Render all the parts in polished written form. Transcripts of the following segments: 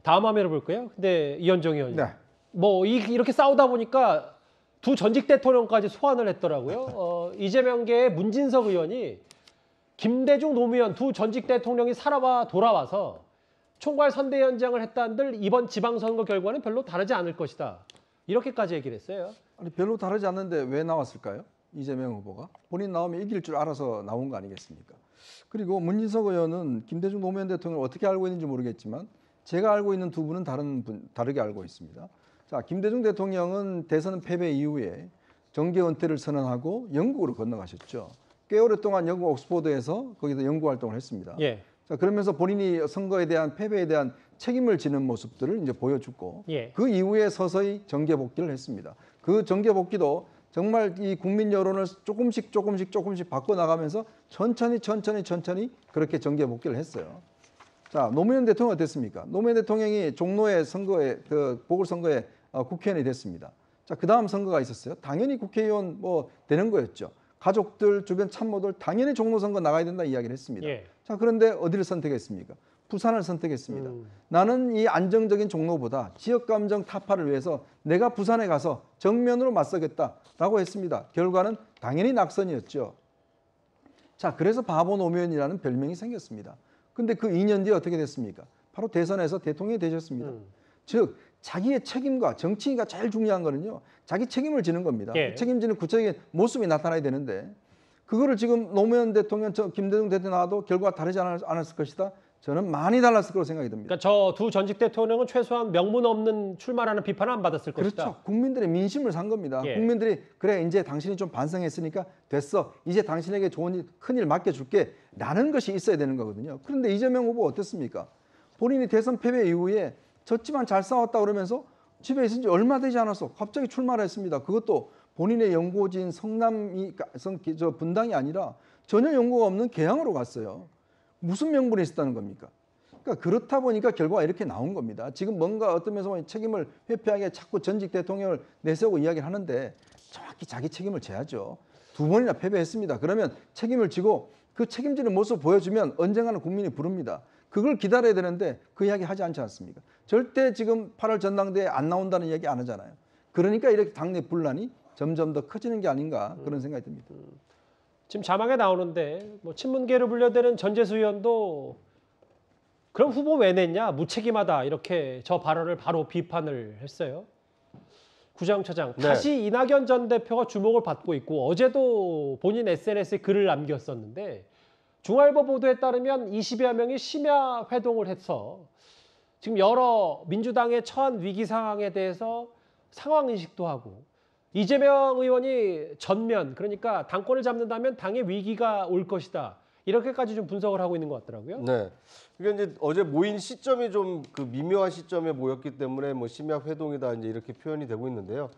다음 화면을 볼까요? 근데 이현정 의원이 네. 뭐 이렇게 싸우다 보니까 두 전직 대통령까지 소환을 했더라고요. 이재명계의 문진석 의원이 김대중 노무현 두 전직 대통령이 살아와 돌아와서 총괄 선대위원장을 했다는들 이번 지방선거 결과는 별로 다르지 않을 것이다. 이렇게까지 얘기를 했어요. 아니, 별로 다르지 않는데 왜 나왔을까요? 이재명 후보가 본인 나오면 이길 줄 알아서 나온 거 아니겠습니까? 그리고 문진석 의원은 김대중 노무현 대통령을 어떻게 알고 있는지 모르겠지만 제가 알고 있는 두 분은 다르게 알고 있습니다. 자, 김대중 대통령은 대선 패배 이후에 정계 은퇴를 선언하고 영국으로 건너가셨죠. 꽤 오랫동안 영국 옥스퍼드에서 거기서 연구 활동을 했습니다. 예. 자, 그러면서 본인이 선거에 대한 패배에 대한 책임을 지는 모습들을 이제 보여주고 예. 그 이후에 서서히 정계 복귀를 했습니다. 그 정계 복귀도 정말 이 국민 여론을 조금씩 바꿔 나가면서 천천히 그렇게 정계 복귀를 했어요. 자, 노무현 대통령 어땠습니까? 노무현 대통령이 종로의 선거에 보궐선거에 국회의원이 됐습니다. 자, 그 다음 선거가 있었어요. 당연히 국회의원 뭐 되는 거였죠. 가족들, 주변 참모들 당연히 종로 선거 나가야 된다 이야기를 했습니다. 예. 자, 그런데 어디를 선택했습니까? 부산을 선택했습니다. 나는 이 안정적인 종로보다 지역 감정 타파를 위해서 내가 부산에 가서 정면으로 맞서겠다라고 했습니다. 결과는 당연히 낙선이었죠. 자, 그래서 바보 노무현이라는 별명이 생겼습니다. 근데 그 2년 뒤에 어떻게 됐습니까? 바로 대선에서 대통령이 되셨습니다. 즉 자기의 책임과 정치인가 제일 중요한 거는요. 자기 책임을 지는 겁니다. 예. 책임지는 구체적인 모습이 나타나야 되는데 그거를 지금 노무현 대통령, 김대중 대통령 나와도 결과가 다르지 않았을 것이다. 저는 많이 달랐을 거라고 생각이 듭니다. 그러니까 저 두 전직 대통령은 최소한 명분 없는 출마라는 비판을 안 받았을 것이다. 그렇죠. 국민들의 민심을 산 겁니다. 예. 국민들이 그래 이제 당신이 좀 반성했으니까 됐어. 이제 당신에게 좋은 일, 큰일 맡겨줄게. 라는 것이 있어야 되는 거거든요. 그런데 이재명 후보 어땠습니까? 본인이 대선 패배 이후에 졌지만 잘 싸웠다 그러면서 집에 있은 지 얼마 되지 않았어. 갑자기 출마를 했습니다. 그것도 본인의 연고지인 분당이 아니라 전혀 연고가 없는 계양으로 갔어요. 무슨 명분이 있었다는 겁니까? 그러니까 그렇다 보니까 결과가 이렇게 나온 겁니다. 지금 뭔가 어떤 면에서 책임을 회피하게 자꾸 전직 대통령을 내세우고 이야기를 하는데 정확히 자기 책임을 져야죠. 두 번이나 패배했습니다. 그러면 책임을 지고 그 책임지는 모습을 보여주면 언젠가는 국민이 부릅니다. 그걸 기다려야 되는데 그 이야기 하지 않지 않습니까? 절대 지금 8월 전당대회에 안 나온다는 이야기 안 하잖아요. 그러니까 이렇게 당내 분란이 점점 더 커지는 게 아닌가 그런 생각이 듭니다. 지금 자막에 나오는데 뭐 친문계를 분류되는 전재수 의원도 그럼 후보 왜 냈냐? 무책임하다 이렇게 저 발언을 바로 비판을 했어요. 구장처장 네. 다시 이낙연 전 대표가 주목을 받고 있고 어제도 본인 SNS에 글을 남겼었는데 중앙일보 보도에 따르면 20여 명이 심야 회동을 해서 지금 여러 민주당의 처한 위기 상황에 대해서 상황 인식도 하고 이재명 의원이 전면 그러니까 당권을 잡는다면 당의 위기가 올 것이다. 이렇게까지 좀 분석을 하고 있는 것 같더라고요. 네. 이게 이제 어제 모인 시점이 좀 그 미묘한 시점에 모였기 때문에 뭐 심야 회동이다 이제 이렇게 표현이 되고 있는데요.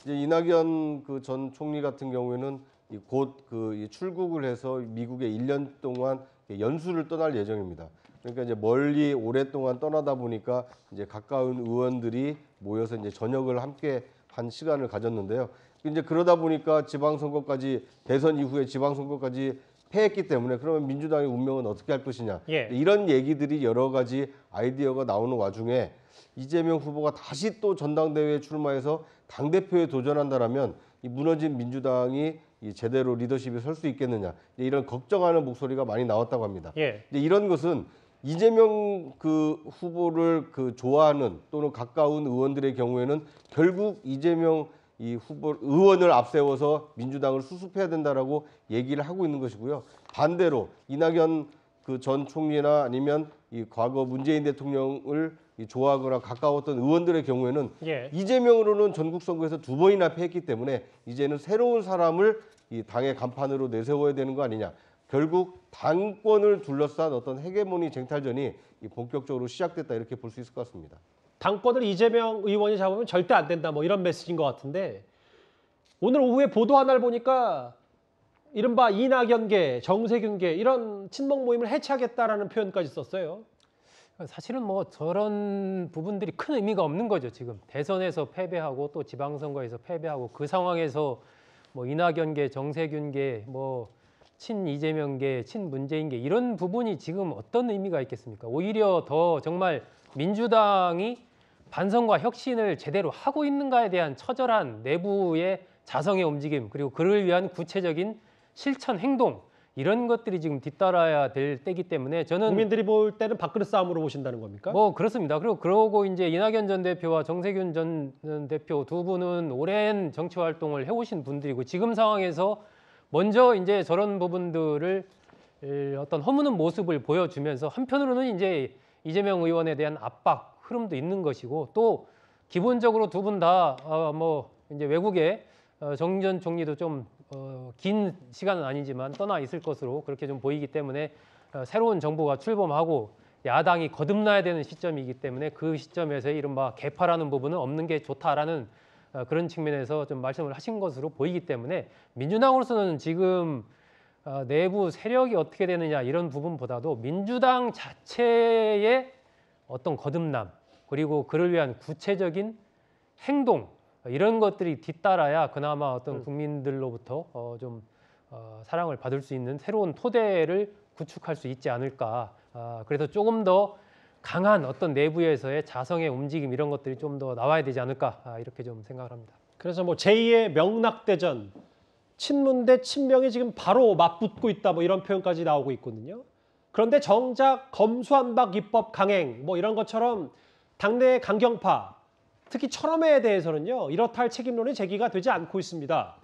이제 이낙연 그 전 총리 같은 경우에는 곧 그 출국을 해서 미국에 1년 동안 연수를 떠날 예정입니다. 그러니까 이제 멀리 오랫동안 떠나다 보니까 이제 가까운 의원들이 모여서 이제 저녁을 함께 한 시간을 가졌는데요. 이제 그러다 보니까 지방선거까지 대선 이후에 지방선거까지 패했기 때문에 그러면 민주당의 운명은 어떻게 할 것이냐. 예. 이런 얘기들이 여러 가지 아이디어가 나오는 와중에 이재명 후보가 다시 또 전당대회에 출마해서 당대표에 도전한다라면 이 무너진 민주당이 이 제대로 리더십에 설 수 있겠느냐. 이런 걱정하는 목소리가 많이 나왔다고 합니다. 예. 이제 이런 것은 이재명 그 후보를 그 좋아하는 또는 가까운 의원들의 경우에는 결국 이재명 이 후보 의원을 앞세워서 민주당을 수습해야 된다라고 얘기를 하고 있는 것이고요. 반대로 이낙연 그 전 총리나 아니면 이 과거 문재인 대통령을 좋아하거나 가까웠던 의원들의 경우에는 예. 이재명으로는 전국 선거에서 2번이나 패했기 때문에 이제는 새로운 사람을 이 당의 간판으로 내세워야 되는 거 아니냐. 결국 당권을 둘러싼 어떤 헤게모니 쟁탈전이 본격적으로 시작됐다 이렇게 볼 수 있을 것 같습니다. 당권을 이재명 의원이 잡으면 절대 안 된다 뭐 이런 메시지인 것 같은데 오늘 오후에 보도 하나를 보니까 이른바 이낙연계, 정세균계 이런 친목 모임을 해체하겠다라는 표현까지 썼어요. 사실은 뭐 저런 부분들이 큰 의미가 없는 거죠. 지금 대선에서 패배하고 또 지방선거에서 패배하고 그 상황에서 뭐 이낙연계, 정세균계, 뭐 친이재명계, 친문재인계 이런 부분이 지금 어떤 의미가 있겠습니까? 오히려 더 정말 민주당이 반성과 혁신을 제대로 하고 있는가에 대한 처절한 내부의 자성의 움직임 그리고 그를 위한 구체적인 실천 행동 이런 것들이 지금 뒤따라야 될 때이기 때문에 저는 국민들이 볼 때는 밥그릇 싸움으로 보신다는 겁니까? 뭐 그렇습니다. 그러고 이제 이낙연 전 대표와 정세균 전 대표 두 분은 오랜 정치 활동을 해오신 분들이고 지금 상황에서 먼저 이제 저런 부분들을 어떤 허무는 모습을 보여주면서 한편으로는 이제 이재명 의원에 대한 압박 흐름도 있는 것이고 또 기본적으로 두 분 다 뭐 이제 외국에 정 전 총리도 좀 긴 시간은 아니지만 떠나 있을 것으로 그렇게 좀 보이기 때문에 새로운 정부가 출범하고 야당이 거듭나야 되는 시점이기 때문에 그 시점에서 이른바 개파라는 부분은 없는 게 좋다라는 그런 측면에서 좀 말씀을 하신 것으로 보이기 때문에 민주당으로서는 지금 내부 세력이 어떻게 되느냐 이런 부분보다도 민주당 자체의 어떤 거듭남 그리고 그를 위한 구체적인 행동 이런 것들이 뒤따라야 그나마 어떤 국민들로부터 좀 사랑을 받을 수 있는 새로운 토대를 구축할 수 있지 않을까. 그래서 조금 더 강한 어떤 내부에서의 자성의 움직임 이런 것들이 좀 더 나와야 되지 않을까 이렇게 좀 생각을 합니다. 그래서 뭐 제2의 명락대전, 친문 대 친명이 지금 바로 맞붙고 있다 뭐 이런 표현까지 나오고 있거든요. 그런데 정작 검수완박 입법 강행 뭐 이런 것처럼 당내 강경파 특히 철험회에 대해서는요. 이렇다 할 책임론이 제기가 되지 않고 있습니다.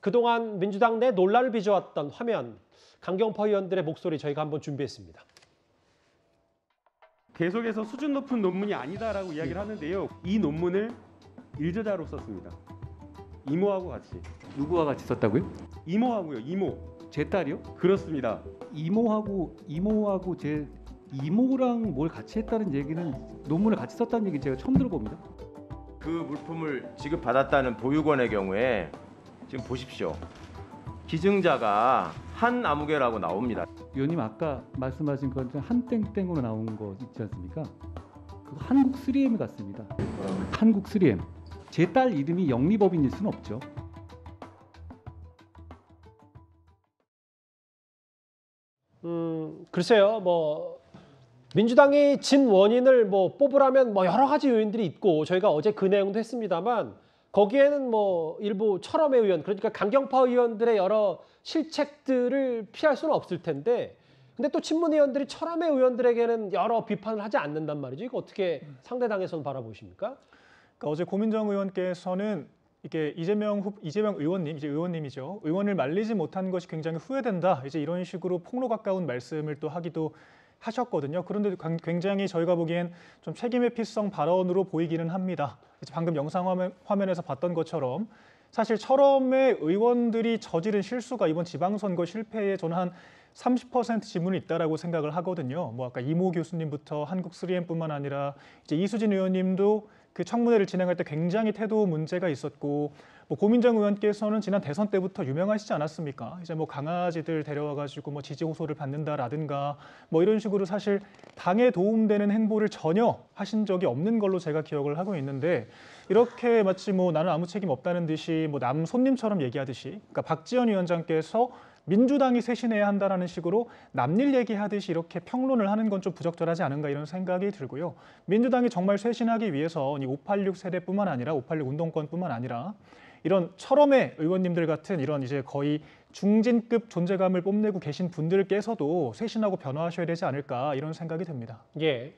그동안 민주당 내 논란을 빚어왔던 화면, 강경파 의원들의 목소리 저희가 한번 준비했습니다. 계속해서 수준 높은 논문이 아니다라고 이야기를 하는데요. 이 논문을 일저자로 썼습니다. 이모하고 같이. 누구와 같이 썼다고요? 이모하고요. 이모. 제 딸이요? 그렇습니다. 이모하고 제 이모랑 뭘 같이 했다는 얘기는 논문을 같이 썼다는 얘기 제가 처음 들어봅니다. 그 물품을 지급받았다는 보육원의 경우에 지금 보십시오. 기증자가 한 아무개라고 나옵니다. 위원님 아까 말씀하신 건 한땡땡으로 나온 거 있지 않습니까? 그거 한국 3M 같습니다. 한국 3M. 제 딸 이름이 영리법인일 수는 없죠. 글쎄요, 뭐 민주당이 진 원인을 뭐 뽑으라면 뭐 여러 가지 요인들이 있고 저희가 어제 그 내용도 했습니다만 거기에는 뭐 일부 철험의 의원 그러니까 강경파 의원들의 여러 실책들을 피할 수는 없을 텐데 근데 또 친문 의원들이 철험의 의원들에게는 여러 비판을 하지 않는단 말이죠. 이거 어떻게 상대당에서는 바라보십니까? 그러니까 어제 고민정 의원께서는 이게 이재명 의원님, 이제 의원님이죠. 의원을 말리지 못한 것이 굉장히 후회된다. 이제 이런 식으로 폭로 가까운 말씀을 또 하기도 하셨거든요. 그런데 굉장히 저희가 보기엔 좀 책임회피성 발언으로 보이기는 합니다. 이제 방금 영상 화면에서 봤던 것처럼 사실 철험의 의원들이 저지른 실수가 이번 지방선거 실패에 저는 한 30% 지분이 있다라고 생각을 하거든요. 뭐 아까 이모 교수님부터 한국 3M뿐만 아니라 이제 이수진 의원님도 그 청문회를 진행할 때 굉장히 태도 문제가 있었고 뭐 고민정 의원께서는 지난 대선 때부터 유명하시지 않았습니까? 이제 뭐 강아지들 데려와가지고 뭐 지지 호소를 받는다라든가 뭐 이런 식으로 사실 당에 도움되는 행보를 전혀 하신 적이 없는 걸로 제가 기억을 하고 있는데 이렇게 마치 뭐 나는 아무 책임 없다는 듯이 뭐 남 손님처럼 얘기하듯이 그러니까 박지원 위원장께서 민주당이 쇄신해야 한다라는 식으로 남일 얘기하듯이 이렇게 평론을 하는 건 좀 부적절하지 않은가 이런 생각이 들고요. 민주당이 정말 쇄신하기 위해서 이 586 세대뿐만 아니라 586 운동권뿐만 아니라 이런 철험의 의원님들 같은 이런 이제 거의 중진급 존재감을 뽐내고 계신 분들께서도 쇄신하고 변화하셔야 되지 않을까 이런 생각이 듭니다. 예.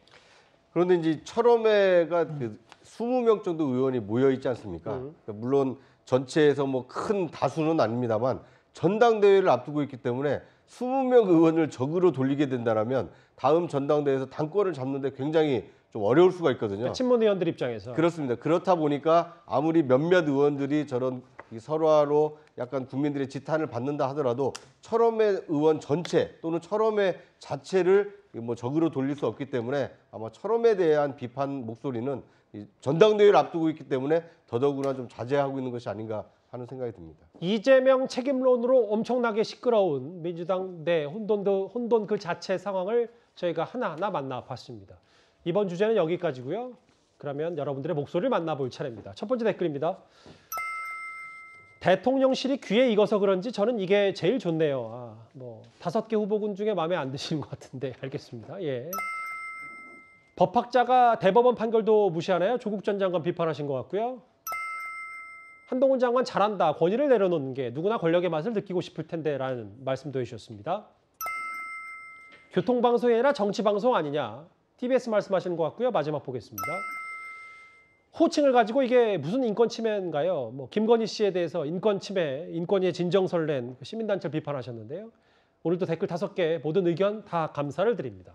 그런데 이제 철험회가 그 20명 정도 의원이 모여 있지 않습니까? 그러니까 물론 전체에서 뭐 큰 다수는 아닙니다만 전당대회를 앞두고 있기 때문에 20명 의원을 적으로 돌리게 된다면 다음 전당대회에서 당권을 잡는데 굉장히 좀 어려울 수가 있거든요. 그러니까 친문 의원들 입장에서. 그렇습니다. 그렇다 보니까 아무리 몇몇 의원들이 저런 설화로 약간 국민들의 지탄을 받는다 하더라도 철험회 의원 전체 또는 철험회 자체를 뭐 적으로 돌릴 수 없기 때문에 아마 철험에 대한 비판 목소리는 전당대회를 앞두고 있기 때문에 더더구나 좀 자제하고 있는 것이 아닌가 하는 생각이 듭니다. 이재명 책임론으로 엄청나게 시끄러운 민주당 내 혼돈 그 자체 상황을 저희가 하나하나 만나봤습니다. 이번 주제는 여기까지고요. 그러면 여러분들의 목소리를 만나볼 차례입니다. 첫 번째 댓글입니다. 대통령실이 귀에 익어서 그런지 저는 이게 제일 좋네요. 뭐 5개 후보군 중에 마음에 안 드시는 것 같은데 알겠습니다. 예. 법학자가 대법원 판결도 무시하나요? 조국 전 장관 비판하신 것 같고요. 한동훈 장관 잘한다. 권위를 내려놓는 게 누구나 권력의 맛을 느끼고 싶을 텐데 라는 말씀도 해주셨습니다. 교통방송이 아니라 정치방송 아니냐. TBS 말씀하시는 것 같고요. 마지막 보겠습니다. 호칭을 가지고 이게 무슨 인권 침해인가요? 뭐 김건희 씨에 대해서 인권 침해, 인권위의 진정설렌 시민단체를 비판하셨는데요. 오늘도 댓글 5개 모든 의견 다 감사를 드립니다.